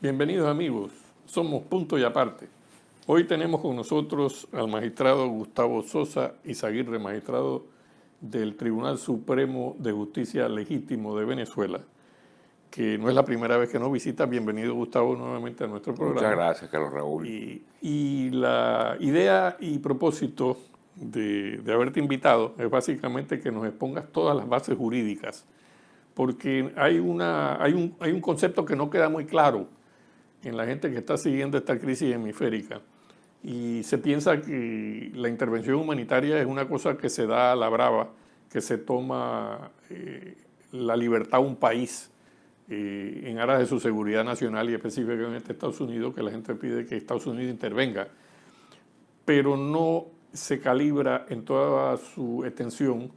Bienvenidos amigos, somos Punto y Aparte. Hoy tenemos con nosotros al magistrado Gustavo Sosa Izaguirre, magistrado del Tribunal Supremo de Justicia Legítimo de Venezuela, que no es la primera vez que nos visita. Bienvenido Gustavo nuevamente a nuestro programa. Muchas gracias, Carlos Raúl. Y la idea y propósito de haberte invitado es básicamente que nos expongas todas las bases jurídicas, porque hay un concepto que no queda muy claro en la gente que está siguiendo esta crisis hemisférica. Y se piensa que la intervención humanitaria es una cosa que se da a la brava, que se toma la libertad a un país en aras de su seguridad nacional y específicamente Estados Unidos, que la gente pide que Estados Unidos intervenga, pero no se calibra en toda su extensión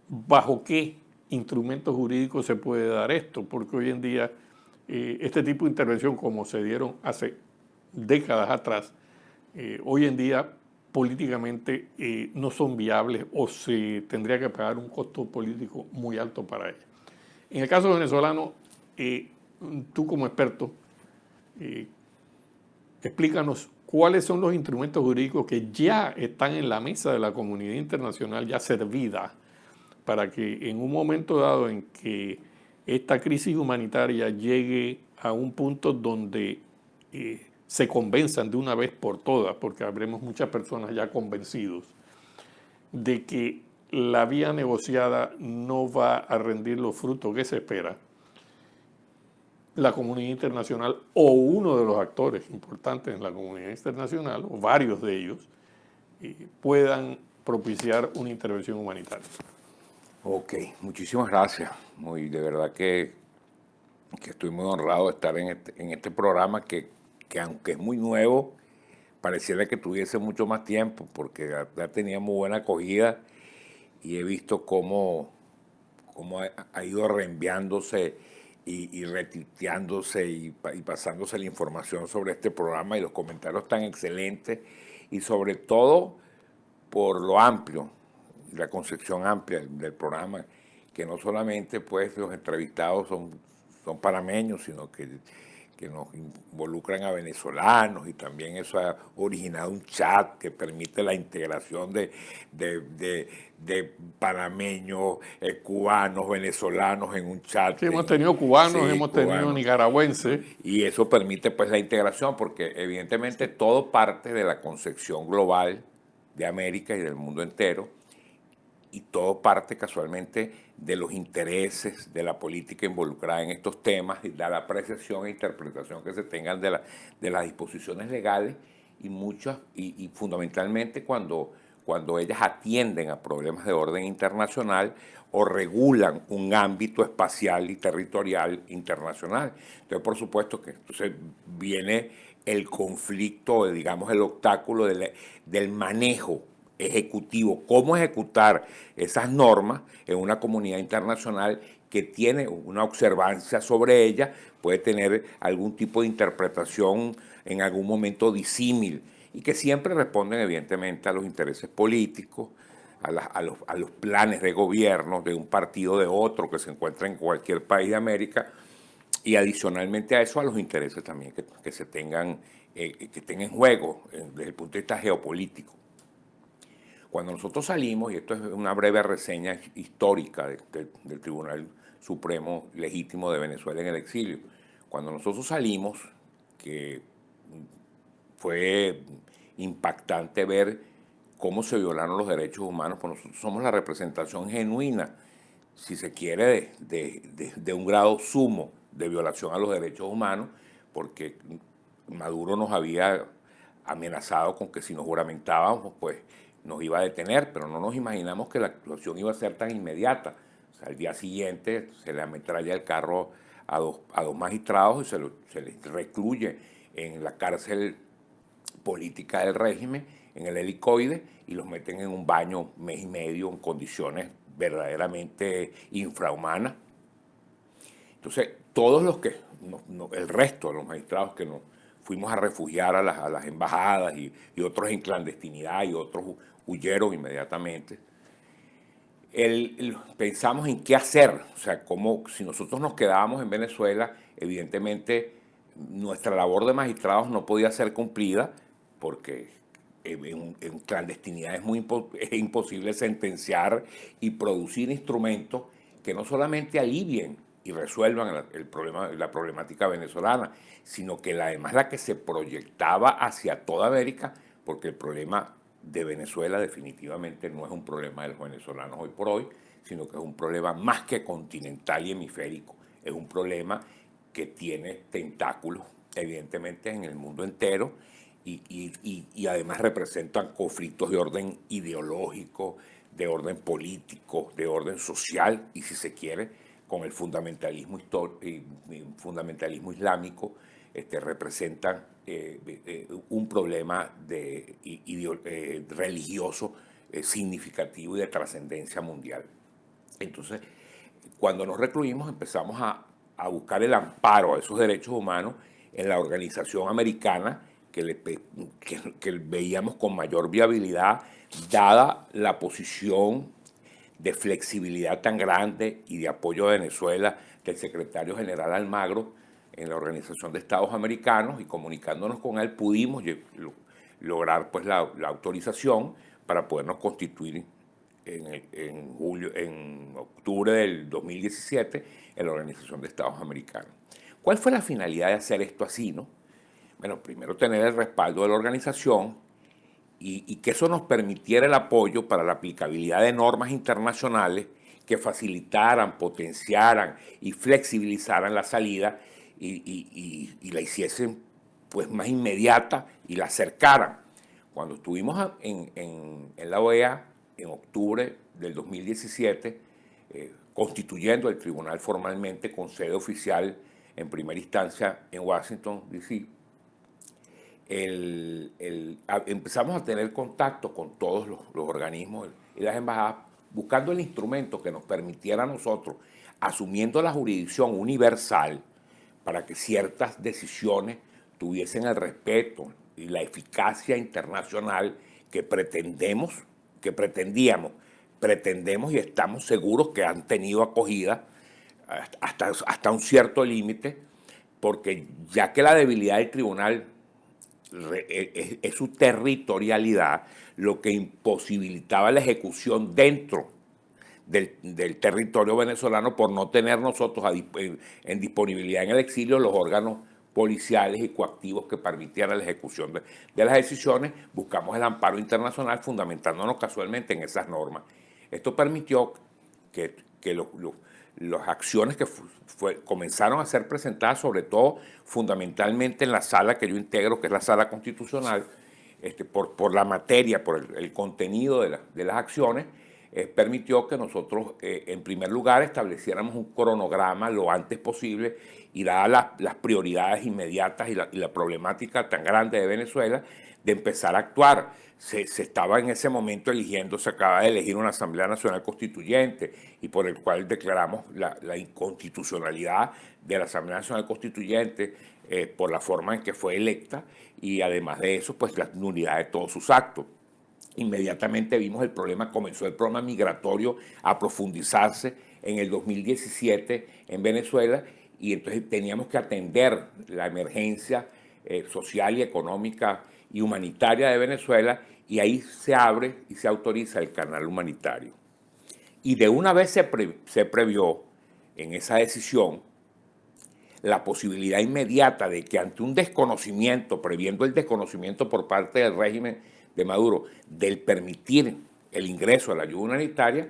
bajo qué instrumentos jurídicos se puede dar esto, porque hoy en día este tipo de intervención, como se dieron hace décadas atrás, hoy en día políticamente no son viables o se tendría que pagar un costo político muy alto para ellas. En el caso venezolano, tú como experto, explícanos cuáles son los instrumentos jurídicos que ya están en la mesa de la comunidad internacional, ya servida, para que en un momento dado en que esta crisis humanitaria llegue a un punto donde se convenzan de una vez por todas, porque habremos muchas personas ya convencidos de que la vía negociada no va a rendir los frutos que se espera, la comunidad internacional o uno de los actores importantes en la comunidad internacional, o varios de ellos, puedan propiciar una intervención humanitaria. Ok, muchísimas gracias. De verdad que estoy muy honrado de estar en este programa que aunque es muy nuevo, pareciera que tuviese mucho más tiempo porque ya tenía muy buena acogida y he visto cómo ha ido reenviándose y retuiteándose y pasándose la información sobre este programa y los comentarios tan excelentes y sobre todo por lo amplio, la concepción amplia del programa, que no solamente pues los entrevistados son panameños, sino que nos involucran a venezolanos y también eso ha originado un chat que permite la integración de panameños, cubanos, venezolanos en un chat. Sí, hemos tenido cubanos, Sí, hemos tenido nicaragüenses. Y eso permite pues la integración porque evidentemente todo parte de la concepción global de América y del mundo entero y todo parte casualmente de los intereses de la política involucrada en estos temas y de la apreciación e interpretación que se tengan de las disposiciones legales y fundamentalmente cuando ellas atienden a problemas de orden internacional o regulan un ámbito espacial y territorial internacional. Entonces, por supuesto que entonces viene el conflicto, digamos, el obstáculo del manejo ejecutivo, cómo ejecutar esas normas en una comunidad internacional que tiene una observancia sobre ella, puede tener algún tipo de interpretación en algún momento disímil y que siempre responden evidentemente a los intereses políticos, a los planes de gobierno de un partido o de otro que se encuentra en cualquier país de América y adicionalmente a eso a los intereses también que se tengan, que estén en juego desde el punto de vista geopolítico. Cuando nosotros salimos, y esto es una breve reseña histórica del Tribunal Supremo Legítimo de Venezuela en el exilio, cuando nosotros salimos, que fue impactante ver cómo se violaron los derechos humanos, pues nosotros somos la representación genuina, si se quiere, de un grado sumo de violación a los derechos humanos, porque Maduro nos había amenazado con que si nos juramentábamos, pues nos iba a detener, pero no nos imaginamos que la actuación iba a ser tan inmediata. O sea, al día siguiente se le ametralla el carro a dos magistrados y se les recluye en la cárcel política del régimen, en el helicoide, y los meten en un baño mes y medio en condiciones verdaderamente infrahumanas. Entonces, todos los que, el resto de los magistrados que nos fuimos a refugiar a las embajadas y otros en clandestinidad y otros huyeron inmediatamente, pensamos en qué hacer. O sea, si nosotros nos quedábamos en Venezuela, evidentemente nuestra labor de magistrados no podía ser cumplida porque en clandestinidad es imposible sentenciar y producir instrumentos que no solamente alivien y resuelvan la problemática venezolana, sino que además la que se proyectaba hacia toda América, porque el problema de Venezuela definitivamente no es un problema de los venezolanos hoy por hoy, sino que es un problema más que continental y hemisférico. Es un problema que tiene tentáculos, evidentemente, en el mundo entero y además representan conflictos de orden ideológico, de orden político, de orden social y, si se quiere, con el fundamentalismo islámico, representan un problema religioso significativo y de trascendencia mundial. Entonces, cuando nos recluimos empezamos a buscar el amparo a esos derechos humanos en la organización americana que veíamos con mayor viabilidad, dada la posición de flexibilidad tan grande y de apoyo a Venezuela del secretario general Almagro en la Organización de Estados Americanos, y comunicándonos con él pudimos lograr pues la autorización para podernos constituir en octubre del 2017 en la Organización de Estados Americanos. ¿Cuál fue la finalidad de hacer esto así, no? Bueno, primero tener el respaldo de la organización y que eso nos permitiera el apoyo para la aplicabilidad de normas internacionales que facilitaran, potenciaran y flexibilizaran la salida y la hiciesen pues más inmediata y la acercaran. Cuando estuvimos en la OEA en octubre del 2017, constituyendo el tribunal formalmente con sede oficial en primera instancia en Washington, D.C., empezamos a tener contacto con todos los organismos y las embajadas, buscando el instrumento que nos permitiera a nosotros, asumiendo la jurisdicción universal, para que ciertas decisiones tuviesen el respeto y la eficacia internacional que pretendemos y estamos seguros que han tenido acogida hasta un cierto límite, porque ya que la debilidad del tribunal es su territorialidad, lo que imposibilitaba la ejecución dentro del territorio venezolano por no tener nosotros en disponibilidad en el exilio los órganos policiales y coactivos que permitieran la ejecución de las decisiones. Buscamos el amparo internacional fundamentándonos casualmente en esas normas. Esto permitió que las acciones que comenzaron a ser presentadas, sobre todo fundamentalmente en la sala que yo integro, que es la sala constitucional, por la materia, por el contenido de las acciones, permitió que nosotros, en primer lugar, estableciéramos un cronograma lo antes posible y dadas las prioridades inmediatas y la problemática tan grande de Venezuela, de empezar a actuar. Se estaba en ese momento se acaba de elegir una Asamblea Nacional Constituyente y por el cual declaramos la inconstitucionalidad de la Asamblea Nacional Constituyente por la forma en que fue electa y además de eso, pues la nulidad de todos sus actos. Inmediatamente comenzó el problema migratorio a profundizarse en el 2017 en Venezuela y entonces teníamos que atender la emergencia social y económica y humanitaria de Venezuela, y ahí se abre y se autoriza el canal humanitario. Y de una vez se previó en esa decisión la posibilidad inmediata de que ante un desconocimiento, previendo el desconocimiento por parte del régimen de Maduro, del permitir el ingreso a la ayuda humanitaria,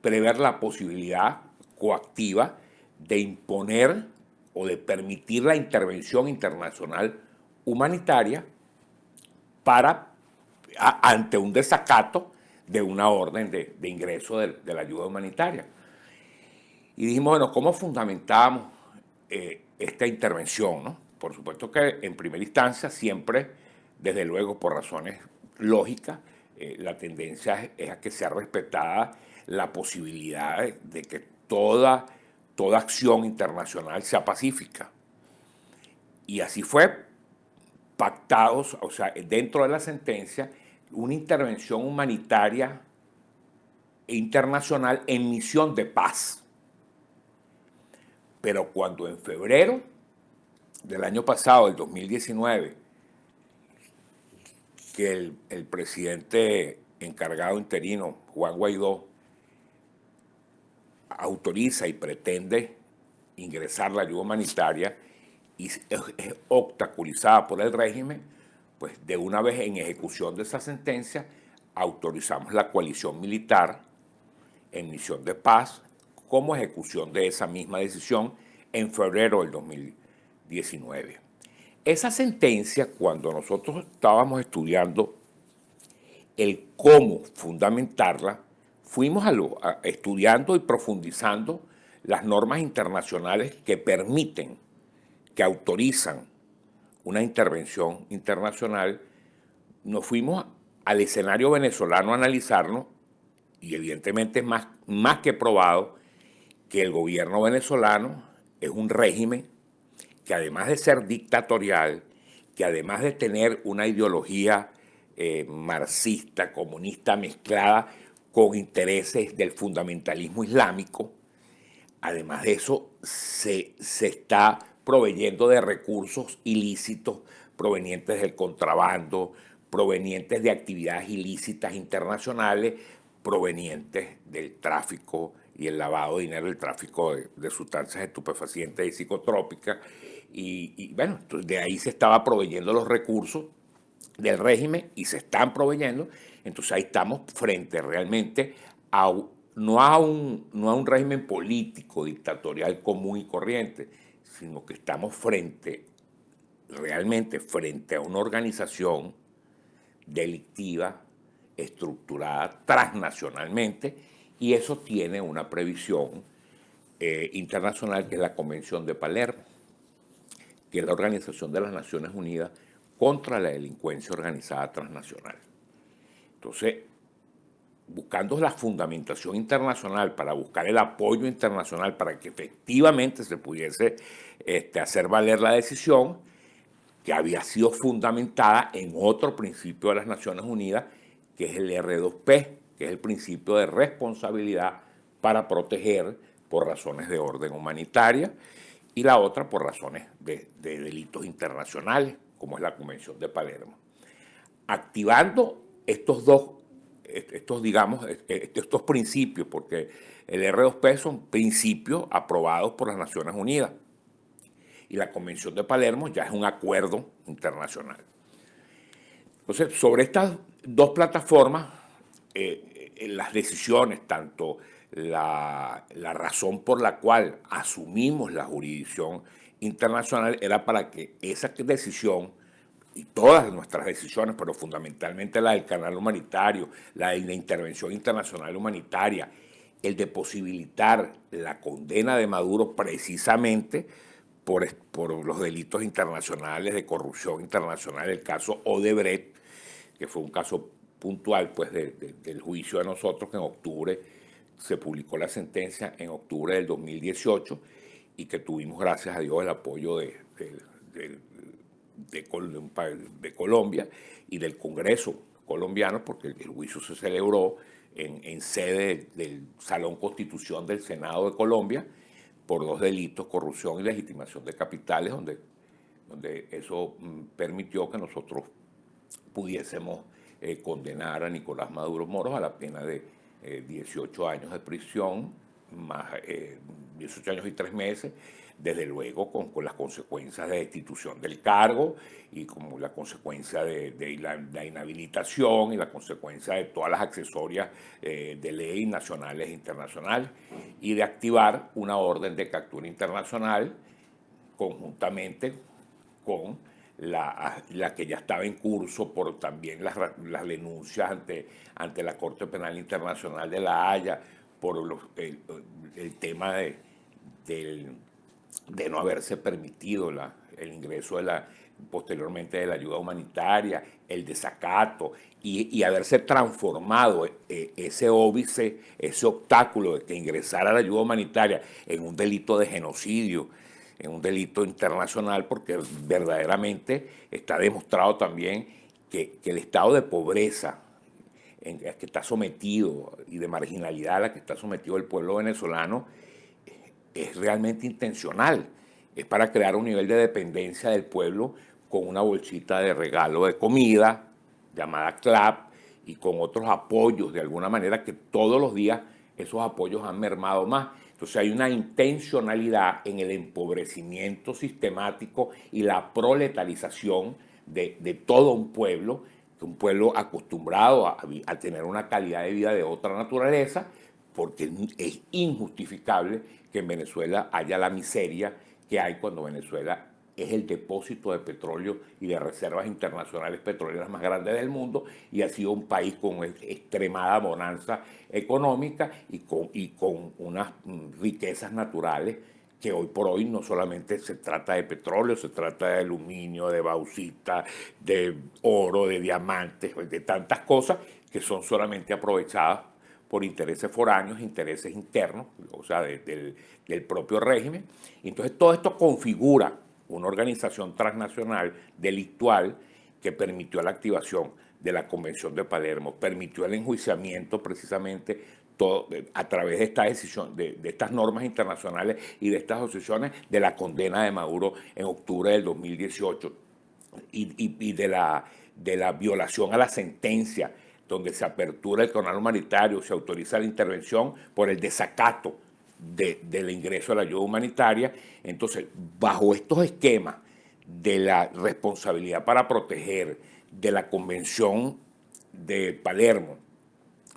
prever la posibilidad coactiva de imponer o de permitir la intervención internacional humanitaria ante un desacato de una orden de ingreso de la ayuda humanitaria. Y dijimos, bueno, ¿cómo fundamentábamos esta intervención, ¿no? Por supuesto que en primera instancia siempre, desde luego por razones lógicas, la tendencia es a que sea respetada la posibilidad de que toda acción internacional sea pacífica. Y así fue pactados, o sea, dentro de la sentencia, una intervención humanitaria internacional en misión de paz. Pero cuando en febrero del año pasado, el 2019, que el presidente encargado interino, Juan Guaidó, autoriza y pretende ingresar la ayuda humanitaria y es obstaculizada por el régimen, pues de una vez en ejecución de esa sentencia autorizamos la coalición militar en misión de paz como ejecución de esa misma decisión en febrero del 2019. Esa sentencia, cuando nosotros estábamos estudiando el cómo fundamentarla, fuimos estudiando y profundizando las normas internacionales que permiten, que autorizan una intervención internacional. Nos fuimos al escenario venezolano a analizarnos y evidentemente es más que probado que el gobierno venezolano es un régimen que además de ser dictatorial, que además de tener una ideología marxista, comunista mezclada con intereses del fundamentalismo islámico, además de eso se está proveyendo de recursos ilícitos provenientes del contrabando, provenientes de actividades ilícitas internacionales, provenientes del tráfico y el lavado de dinero, el tráfico de sustancias estupefacientes y psicotrópicas. Y bueno, de ahí se estaba proveyendo los recursos del régimen y se están proveyendo. Entonces ahí estamos frente realmente a no a un régimen político dictatorial común y corriente, sino que estamos realmente frente a una organización delictiva, estructurada transnacionalmente, y eso tiene una previsión internacional que es la Convención de Palermo, que es la Organización de las Naciones Unidas contra la Delincuencia Organizada Transnacional. Entonces, buscando la fundamentación internacional, para buscar el apoyo internacional para que efectivamente se pudiese hacer valer la decisión, que había sido fundamentada en otro principio de las Naciones Unidas, que es el R2P, que es el principio de responsabilidad para proteger por razones de orden humanitaria, y la otra por razones de delitos internacionales, como es la Convención de Palermo. Activando estos principios, porque el R2P son principios aprobados por las Naciones Unidas y la Convención de Palermo ya es un acuerdo internacional. Entonces, sobre estas dos plataformas, las decisiones, tanto la razón por la cual asumimos la jurisdicción internacional era para que esa decisión y todas nuestras decisiones, pero fundamentalmente la del canal humanitario, la de la intervención internacional humanitaria, el de posibilitar la condena de Maduro precisamente por los delitos internacionales de corrupción internacional, el caso Odebrecht, que fue un caso puntual pues, del juicio de nosotros, que en octubre se publicó la sentencia, en octubre del 2018, y que tuvimos, gracias a Dios, el apoyo de Colombia y del Congreso colombiano, porque el juicio se celebró en sede del Salón Constitución del Senado de Colombia por dos delitos, corrupción y legitimación de capitales, donde eso permitió que nosotros pudiésemos condenar a Nicolás Maduro Moros a la pena de 18 años de prisión, más 18 años y 3 meses, desde luego con las consecuencias de destitución del cargo y como la consecuencia de la inhabilitación y la consecuencia de todas las accesorias de ley nacionales e internacionales, y de activar una orden de captura internacional conjuntamente con la que ya estaba en curso por también las denuncias ante la Corte Penal Internacional de La Haya por el tema de no haberse permitido el ingreso posteriormente de la ayuda humanitaria, el desacato y haberse transformado ese óbice, ese obstáculo de que ingresara la ayuda humanitaria en un delito de genocidio, en un delito internacional, porque verdaderamente está demostrado también que el estado de pobreza en que está sometido y de marginalidad a la que está sometido el pueblo venezolano es realmente intencional. es para crear un nivel de dependencia del pueblo con una bolsita de regalo de comida llamada CLAP y con otros apoyos de alguna manera que todos los días esos apoyos han mermado más. Entonces hay una intencionalidad en el empobrecimiento sistemático y la proletarización de todo un pueblo acostumbrado a tener una calidad de vida de otra naturaleza, porque es injustificable que en Venezuela haya la miseria que hay cuando Venezuela es el depósito de petróleo y de reservas internacionales petroleras más grandes del mundo y ha sido un país con extremada bonanza económica y con unas riquezas naturales que hoy por hoy no solamente se trata de petróleo, se trata de aluminio, de bauxita, de oro, de diamantes, de tantas cosas que son solamente aprovechadas por intereses foráneos, intereses internos, o sea, del propio régimen. Entonces todo esto configura una organización transnacional delictual que permitió la activación de la Convención de Palermo, permitió el enjuiciamiento precisamente todo, a través de esta decisión, de estas normas internacionales y de estas asociaciones, de la condena de Maduro en octubre del 2018 y de la violación a la sentencia, donde se apertura el canal humanitario, se autoriza la intervención por el desacato del ingreso a la ayuda humanitaria. Entonces, bajo estos esquemas de la responsabilidad para proteger, de la Convención de Palermo,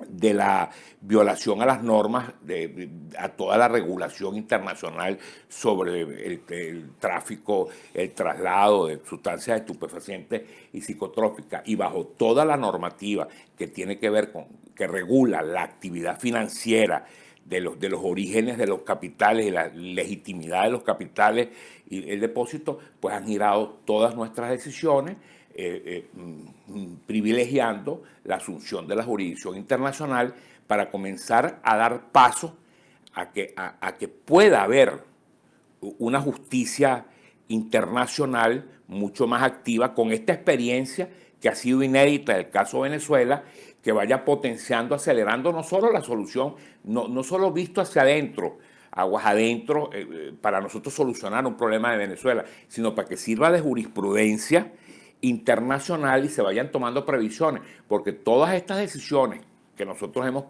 de la violación a las normas, a toda la regulación internacional sobre el tráfico, el traslado de sustancias estupefacientes y psicotrópicas, y bajo toda la normativa que tiene que ver con, que regula la actividad financiera de los orígenes de los capitales y la legitimidad de los capitales y el depósito, pues han girado todas nuestras decisiones, privilegiando la asunción de la jurisdicción internacional para comenzar a dar paso a que pueda haber una justicia internacional mucho más activa con esta experiencia que ha sido inédita en el caso de Venezuela, que vaya potenciando, acelerando no solo la solución, no solo visto hacia adentro, aguas adentro, para nosotros solucionar un problema de Venezuela, sino para que sirva de jurisprudencia internacional y se vayan tomando previsiones, porque todas estas decisiones que nosotros hemos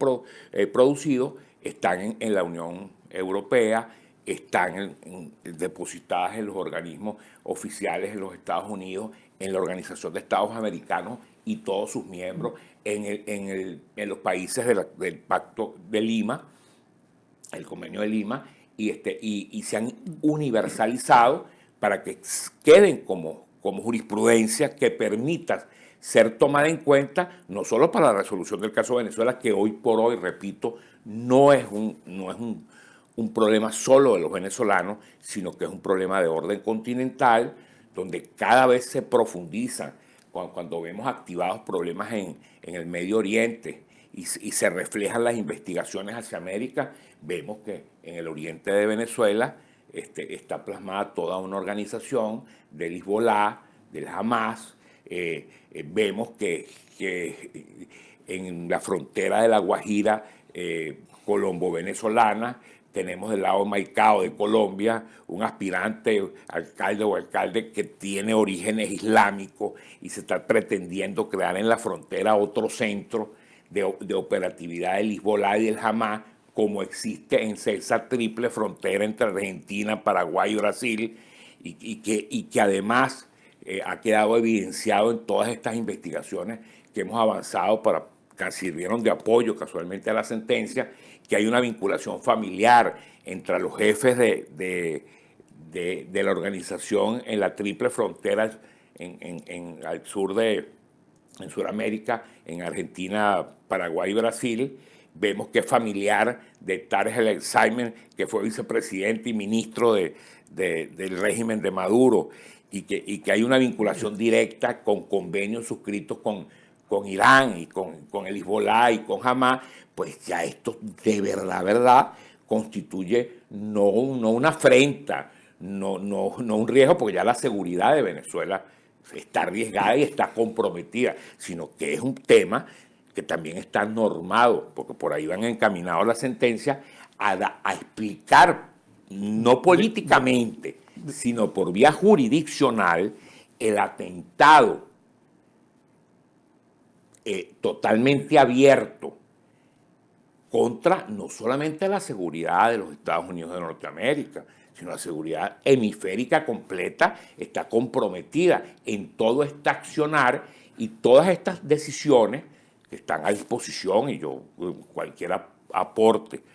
producido están en la Unión Europea, están depositadas en los organismos oficiales de los Estados Unidos, en la Organización de Estados Americanos y todos sus miembros, en los países del Pacto de Lima, el Convenio de Lima, y se han universalizado para que queden como jurisprudencia que permita ser tomada en cuenta no solo para la resolución del caso de Venezuela, que hoy por hoy, repito, no es un problema solo de los venezolanos, sino que es un problema de orden continental, donde cada vez se profundiza, cuando vemos activados problemas en el Medio Oriente y se reflejan las investigaciones hacia América, vemos que en el oriente de Venezuela está plasmada toda una organización del Hezbolá, del Hamas. Vemos que en la frontera de La Guajira colombo-venezolana tenemos del lado de Maicao de Colombia un aspirante alcalde que tiene orígenes islámicos y se está pretendiendo crear en la frontera otro centro de operatividad del Hezbolá y del Hamas, como existe en esa triple frontera entre Argentina, Paraguay y Brasil, y que además ha quedado evidenciado en todas estas investigaciones que hemos avanzado que sirvieron de apoyo casualmente a la sentencia, que hay una vinculación familiar entre los jefes de la organización en la triple frontera al sur en Sudamérica, en Argentina, Paraguay y Brasil. Vemos que es familiar de Tarek El Alzheimer, que fue vicepresidente y ministro del régimen de Maduro, y que hay una vinculación directa con convenios suscritos con Irán y con el Hezbolá y con Hamas. Pues ya esto de verdad constituye no una afrenta, no un riesgo, porque ya la seguridad de Venezuela está arriesgada y está comprometida, sino que es un tema que también está normado, porque por ahí van encaminados la sentencia a explicar, no políticamente, sino por vía jurisdiccional, el atentado totalmente abierto contra no solamente la seguridad de los Estados Unidos de Norteamérica, sino la seguridad hemisférica completa está comprometida en todo este accionar y todas estas decisiones que están a disposición, y yo cualquier aporte